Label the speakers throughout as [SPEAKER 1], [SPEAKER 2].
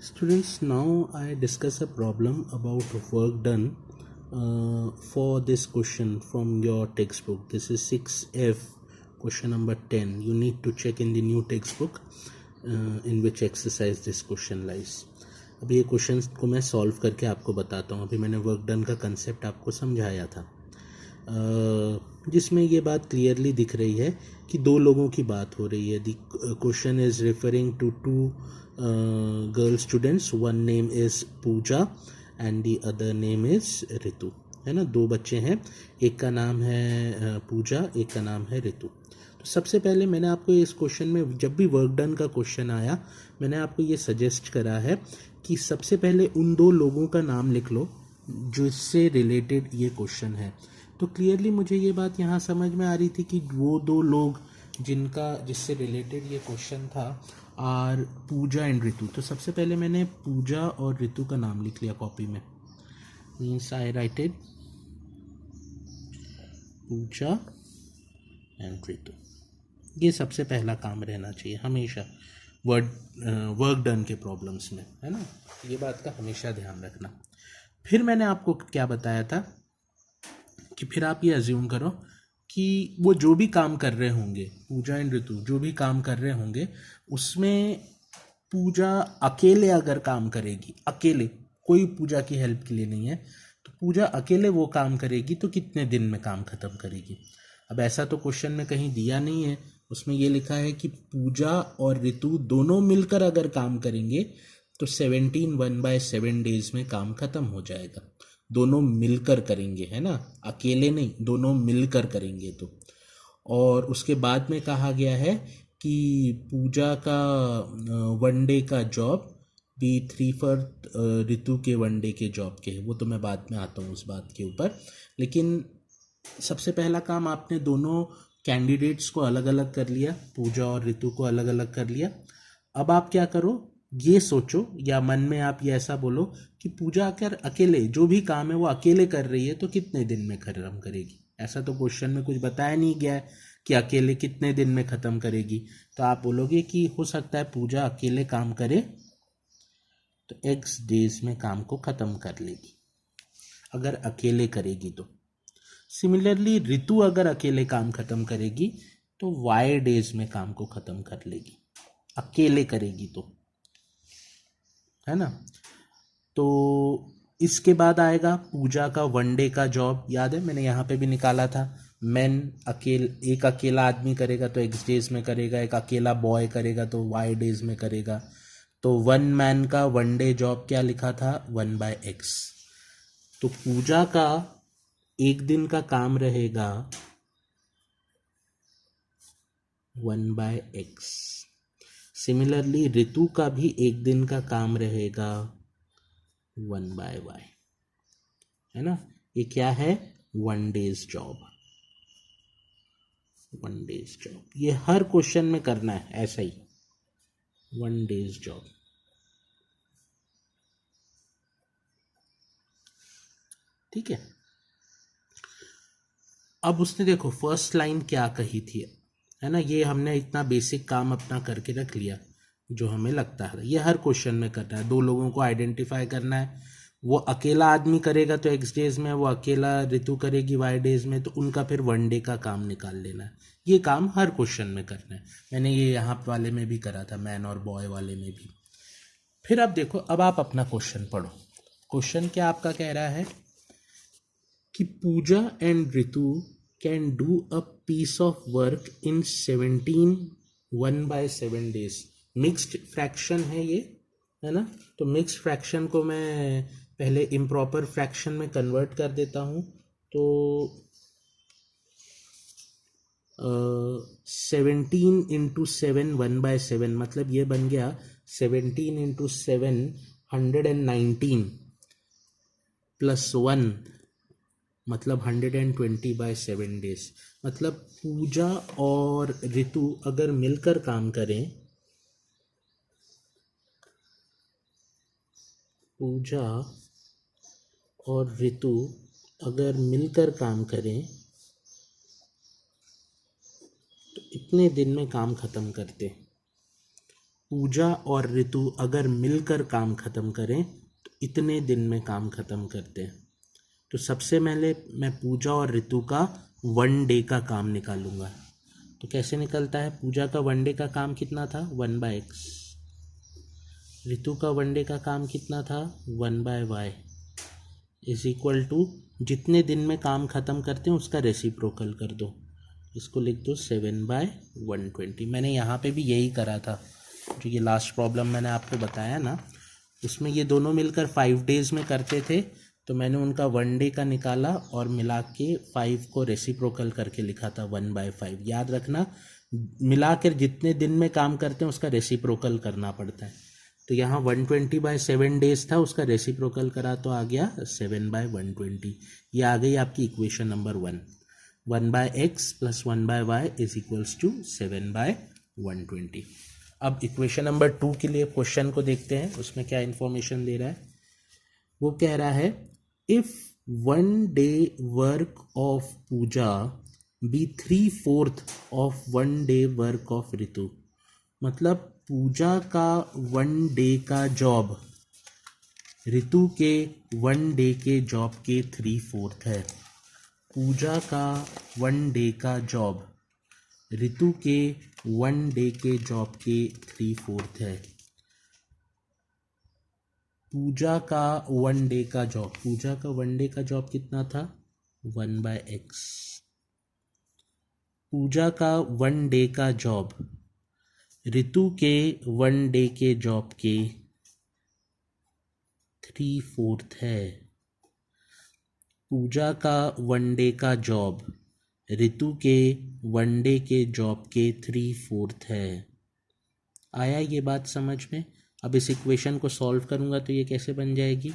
[SPEAKER 1] Students, now I discuss a problem about work done for this question from your textbook. This is 6F, question number 10. You need to check in the new textbook in which exercise this question lies. अभी ये question को मैं solve करके आपको बताता हूँ. अभी मैंने वर्क डन का कंसेप्ट आपको समझाया था, जिसमें ये बात क्लियरली दिख रही है कि दो लोगों की बात हो रही है. The question is referring to two girl students. One name is Pooja and the other name is Ritu. है ना, दो बच्चे हैं, एक का नाम है पूजा, एक का नाम है ऋतु. तो सबसे पहले मैंने आपको इस क्वेश्चन में, जब भी वर्क डन का क्वेश्चन आया, मैंने आपको ये सजेस्ट करा है कि सबसे पहले उन दो लोगों का नाम लिख लो जिससे रिलेटेड ये क्वेश्चन है. तो क्लियरली मुझे ये बात यहाँ समझ में आ रही थी कि वो दो लोग जिससे रिलेटेड ये क्वेश्चन था आर पूजा एंड ऋतु. तो सबसे पहले मैंने पूजा और ऋतु का नाम लिख लिया कॉपी में. Means I writed Pooja and Ritu. ये सबसे पहला काम रहना चाहिए हमेशा वर्क डन के प्रॉब्लम्स में, है ना. ये बात का हमेशा ध्यान रखना. फिर मैंने आपको क्या बताया था कि फिर आप ये अज्यूम करो कि वो जो भी काम कर रहे होंगे, पूजा एंड ऋतु जो भी काम कर रहे होंगे, उसमें पूजा अकेले अगर काम करेगी, अकेले, कोई पूजा की हेल्प के लिए नहीं है, तो पूजा अकेले वो काम करेगी तो कितने दिन में काम खत्म करेगी. अब ऐसा तो क्वेश्चन में कहीं दिया नहीं है. उसमें ये लिखा है कि पूजा और ऋतु दोनों मिलकर अगर काम करेंगे तो 17 1/7 डेज में काम खत्म हो जाएगा. दोनों मिलकर करेंगे, है ना, अकेले नहीं, दोनों मिलकर करेंगे. तो और उसके बाद में कहा गया है कि पूजा का वनडे का जॉब भी 3/4 ऋतु के वनडे के जॉब के है. वो तो मैं बाद में आता हूँ उस बात के ऊपर. लेकिन सबसे पहला काम आपने दोनों कैंडिडेट्स को अलग अलग कर लिया, पूजा और ऋतु को अलग अलग कर लिया. अब आप क्या करो, ये सोचो या मन में आप ये ऐसा बोलो कि पूजा अगर अकेले जो भी काम है वो अकेले कर रही है तो कितने दिन में खत्म करेगी. ऐसा तो क्वेश्चन में कुछ बताया नहीं गया है कि अकेले कितने दिन में खत्म करेगी. तो आप बोलोगे कि हो सकता है पूजा अकेले काम करे तो X डेज में काम को खत्म कर लेगी, अगर अकेले करेगी तो. सिमिलरली ऋतु अगर अकेले काम खत्म करेगी तो Y डेज में काम को खत्म कर लेगी, अकेले करेगी तो, है ना. तो इसके बाद आएगा पूजा का वनडे का जॉब. याद है मैंने यहाँ पे भी निकाला था. एक अकेला आदमी करेगा तो X डेज में करेगा, एक अकेला बॉय करेगा तो Y डेज में करेगा. तो वन मैन का वनडे जॉब क्या लिखा था, 1/X. तो पूजा का एक दिन का काम रहेगा 1/X. सिमिलरली ऋतु का भी एक दिन का काम रहेगा 1/Y, है ना. ये क्या है, 1 डेज जॉब. 1 डेज जॉब ये हर क्वेश्चन में करना है ऐसा ही, 1 डेज जॉब. ठीक है. अब उसने देखो फर्स्ट लाइन क्या कही थी, है ना. ये हमने इतना बेसिक काम अपना करके रख लिया जो हमें लगता है. ये हर क्वेश्चन में करना है. दो लोगों को आइडेंटिफाई करना है. वो अकेला आदमी करेगा तो X डेज में, वो अकेला ऋतु करेगी Y डेज में, तो उनका फिर वनडे का काम निकाल लेना है. ये काम हर क्वेश्चन में करना है. मैंने ये यहाँ वाले में भी करा था, मैन और बॉय वाले में भी. फिर अब देखो, अब आप अपना क्वेश्चन पढ़ो. क्वेश्चन क्या आपका कह रहा है कि Puja and Ritu can do a piece of work in 17 1/7 days. Mixed fraction है ये, है ना. तो मिक्स्ड फ्रैक्शन को मैं पहले इम्प्रॉपर फ्रैक्शन में कन्वर्ट कर देता हूँ. तो 17 × 7 1/7 मतलब ये बन गया 17 × 7 119 प्लस 1 मतलब 120/7 डेज. मतलब पूजा और ऋतु अगर मिलकर काम करें, पूजा और ऋतु अगर मिलकर काम करें तो इतने दिन में काम खत्म करते. पूजा और ऋतु अगर मिलकर काम ख़त्म करें तो इतने दिन में काम ख़त्म करते हैं। तो सबसे पहले मैं पूजा और ऋतु का 1 डे का काम निकालूंगा। तो कैसे निकलता है? पूजा का 1 डे का काम कितना था? 1/x। ऋतु का 1 डे का काम कितना था? 1/y इज इक्वल टू जितने दिन में काम ख़त्म करते हैं उसका रेसिप्रोकल कर दो। इसको लिख दो 7/120। मैंने यहाँ पे भी यही करा था, जो ये लास्ट प्रॉब्लम मैंने आपको बताया ना, उसमें ये दोनों मिलकर 5 डेज़ में करते थे। तो मैंने उनका 1 डे का निकाला और मिला के 5 को रेसिप्रोकल करके लिखा था 1/5। याद रखना, मिलाकर जितने दिन में काम करते हैं उसका रेसिप्रोकल करना पड़ता है। तो यहाँ 120/7 डेज था, उसका रेसिप्रोकल करा तो आ गया 7/120। ये आ गई आपकी equation number 1। 1/x + 1/y is equals to 7/120। अब इक्वेशन नंबर 2 के लिए क्वेश्चन को देखते हैं, उसमें क्या इन्फॉर्मेशन दे रहा है। वो कह रहा है if 1 day work of Puja be 3/4 of 1 day work of Ritu. मतलब पूजा का 1 डे का जॉब ऋतु के 1 डे के जॉब के 3/4 है। पूजा का 1 डे का जॉब ऋतु के 1 डे के जॉब के 3/4 है। पूजा का 1 डे का जॉब, पूजा का 1 डे का जॉब कितना था? 1/x। पूजा का 1 डे का जॉब ऋतु के 1 डे के जॉब के 3/4 है। पूजा का 1 डे का जॉब ऋतु के 1 डे के जॉब के 3/4 है। आया ये बात समझ में? अब इस इक्वेशन को सॉल्व करूंगा तो ये कैसे बन जाएगी?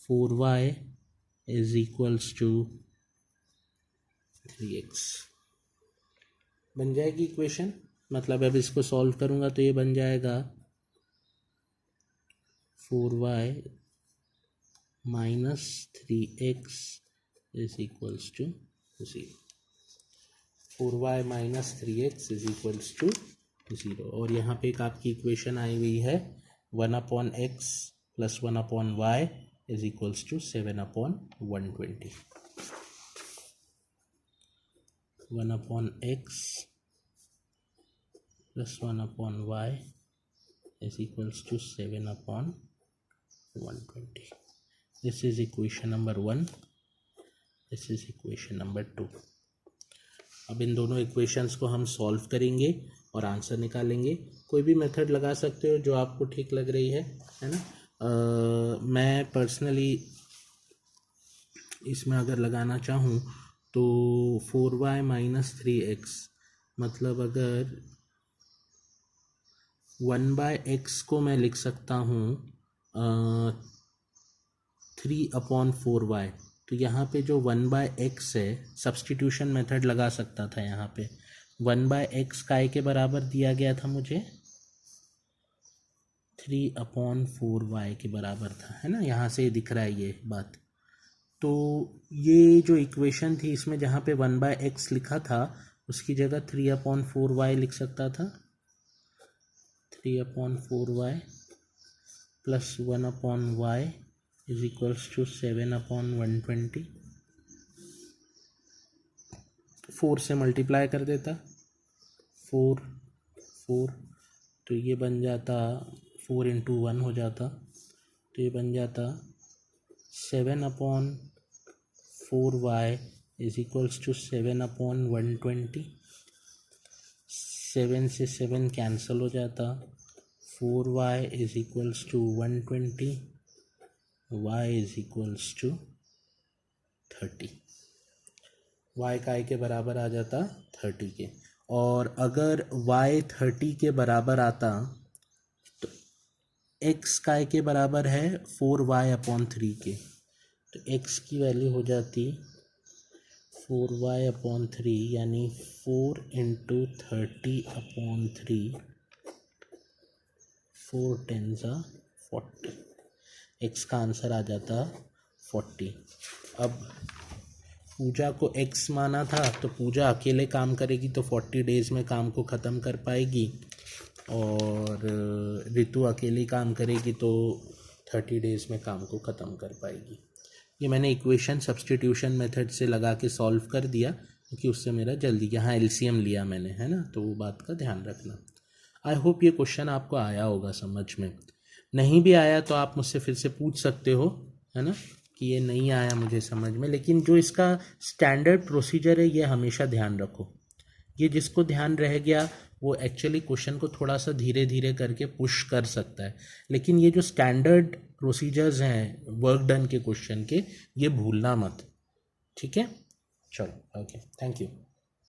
[SPEAKER 1] 4y is equals to 3x बन जाएगी इक्वेशन। मतलब अब इसको सॉल्व करूंगा तो ये बन जाएगा 4y - 3x is equals to 0। 4y - 3x is equals to 0। और यहाँ पे एक आपकी इक्वेशन आई हुई है 1/x + 1/y is equals to 7/120। 1/x + 1/y is equals to 7/120. This is equation number 1. This is equation number 2. अब इन दोनों इक्वेशंस को हम सॉल्व करेंगे और आंसर निकालेंगे। कोई भी मेथड लगा सकते हो जो आपको ठीक लग रही है ना। मैं पर्सनली इसमें अगर लगाना चाहूँ तो 4y - 3x, मतलब अगर 1/x को मैं लिख सकता हूँ 3/4y। तो यहाँ पे जो 1/x है, सब्स्टिट्यूशन मेथड लगा सकता था। यहाँ पे 1/x काय के बराबर दिया गया था मुझे? 3/4y के बराबर था, है ना। यहाँ से दिख रहा है ये बात। तो ये जो इक्वेशन थी इसमें जहाँ पे 1/x लिखा था उसकी जगह 3/4y लिख सकता था। 3/4y + 1/y is equals to 7/120। 4 से मल्टीप्लाई कर देता, 4 तो ये बन जाता 4 × 1 हो जाता। तो ये बन जाता 7/4y इज इक्वल्स टू 7/120। 7 से 7 कैंसिल हो जाता। 4y is equals to 120, y is equals to 30। y काय के बराबर आ जाता 30 के। और अगर y 30 के बराबर आता तो x काय के बराबर है 4y/3 के। तो x की वैल्यू हो जाती 4y/3, यानी 4 × 30/3, 4 × 40। x का आंसर आ जाता 40। अब पूजा को x माना था तो पूजा अकेले काम करेगी तो 40 डेज में काम को ख़त्म कर पाएगी। और रितु अकेली काम करेगी तो 30 डेज़ में काम को ख़त्म कर पाएगी। ये मैंने इक्वेशन सब्स्टिट्यूशन मेथड से लगा के सॉल्व कर दिया क्योंकि उससे मेरा जल्दी, यहाँ एलसीएम लिया मैंने, है ना, तो वो बात का ध्यान रखना। आई होप ये क्वेश्चन आपको आया होगा समझ में। नहीं भी आया तो आप मुझसे फिर से पूछ सकते हो, है ना, कि ये नहीं आया मुझे समझ में, लेकिन जो इसका स्टैंडर्ड प्रोसीजर है ये हमेशा ध्यान रखो। ये जिसको ध्यान रह गया वो एक्चुअली क्वेश्चन को थोड़ा सा धीरे धीरे करके पुश कर सकता है, लेकिन ये जो स्टैंडर्ड प्रोसीजर्स हैं वर्क डन के क्वेश्चन के, ये भूलना मत। ठीक है, चलो, ओके, थैंक यू।